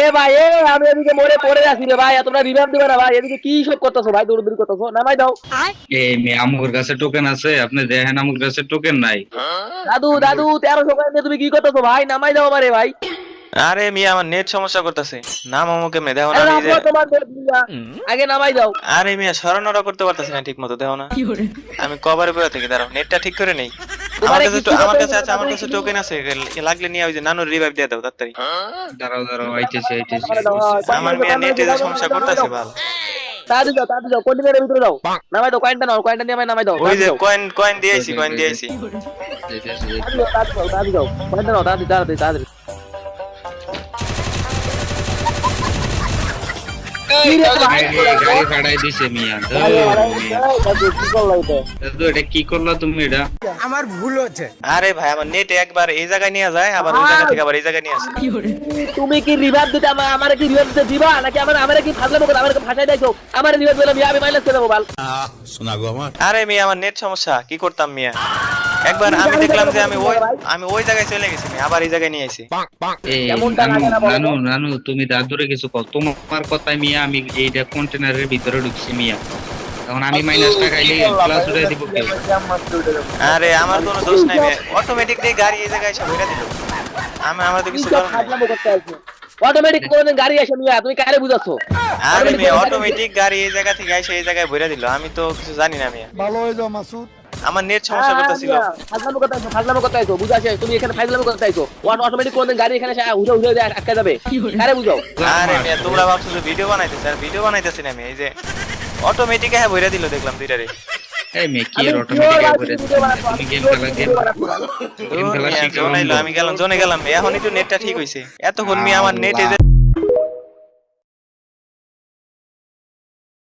এ ভাই এ আমি এদিকে মরে পড়ে আছি রে ভাই তোমরা রিভাইভ দিবে না ভাই এদিকে কি সব করতেছো ভাই দৌড়দৌড়ি করতেছো নামাই দাও এই মেয়ে আমুর কাছে টোকেন আছে, আপনি দেখেন আমুর কাছে টোকেন নাই। দাদু দাদু 1300 কয়েন দিয়ে তুমি কি করতেছো ভাই নামাই দাও আমারে ভাই আরে মিয়া আমার নেট সমস্যা করতেছে। নাম আমাকে মে দেখো না আরে আমি রাখো তোমার নেট দিয়া আগে নামাই দাও আরে মিয়া সরানোরা করতে পারতেছি না ঠিক মতো দেখো না। আমি কভারে পড়ে থাকি, দাঁড়াও নেটটা ঠিক করে নেই। তোমারে কিছু আমার করতে কাছে আছে, আমার কাছে টোকেন আছে, লাগলে নিয়ে ওই যে নানুর রিভাইভ দিয়ে দাও তাড়াতাড়ি। দাঁড়াও দাঁড়াও, আইতেছি আইতেছি। নামাই দাও আমার মিয়া নেটে যে সমস্যা করতেছে ভালো। তাড়াতাড়ি যাও কন্টেনারের ভিতরে যাও নামাই দাও কয়েনটা নাও কয়েনটা নিয়ে আমায় নামাই দাও ওই যে কয়েন দিয়েছি, কয়েন দিয়েছি। তাড়াতাড়ি যাও কয়েনটা নাও তাড়াতাড়ি কি রে ভাই গাড়ি ফাড়াই দিছে মিয়া। দাদু এটা কি করলা তুমি? এটা আরে ভাই আমার নেট একবার এই জায়গায় নিয়ে যায়, আবার ওই জায়গা থেকে আবার এই জায়গায় নিয়ে আসে। তুমি কি রিভাইভ দিতে আমারে কি রিভাইভ দিতে দিবা নাকি আমারে কি ফাজলামো করে আমারে ভাষায় দেখো আমারে রিভাইভ দিলাম আমি মাইনাস করে দেবো বাল শোনা গো আমার। আরে মিয়া আমার নেট সমস্যা, কি করতাম মিয়া? একবার আমি দেখলাম যে আমি ওই জায়গায় চলে গেছি, আবার এই জায়গায় নিয়ে আইছি। এই কেমনটা নানু লাগে না বলো তো? নানু নানু তুমি দাদুরে কিছু কর, তোমার কথাই মিয়া আমি এইটা কন্টেনারের ভিতরে ঢুকছি মিয়া। তখন আমি মাইনাসটা খাইলে প্লাস উড়াই দিব কেউ? আরে আমার কোনো দোষ নাই মিয়া, অটোমেটিক দিয়ে গাড়ি এই জায়গায় এসে ভরে দিল। আমার তো কিছু করার নাই। ফাজলামো করতে আইছো অটোমেটিক কোনদিন গাড়ি আসে মিয়া তুমি কারে বুঝাছো আরে মিয়া অটোমেটিক গাড়ি এই জায়গা থেকে এসে এই জায়গায় ভরে দিল, আমি তো কিছু জানি না মিয়া। ভালো হয়ে যাও মাসুদ। আমার নেট সমস্যা করতেছিল। ফাজলামো করতে আইছো বুঝাছে তুমি এখানে ফাজলামো করতে আইছো অটোমেটিক কোনদিন গাড়ি এখানে এসে উঠে আটকে যাবে কারে বুঝাও আরে মিয়া তোমরা ভাবছো যে ভিডিও বানাইতেছে, আর ভিডিও বানাইতেছি না আমি। এই যে অটোমেটিক হ্যাঁ ভরে দিল দেখলাম দুইটারে। এই মেয়ে কি এর অটোমেটিক করে দিছে? তুমি গেম খেলা গেম খেলা শিখো। আমি গেলাম জোনে গেলাম, এখন একটু নেটটা ঠিক হইছে। এতক্ষণ মিয়া আমার নেট এই যে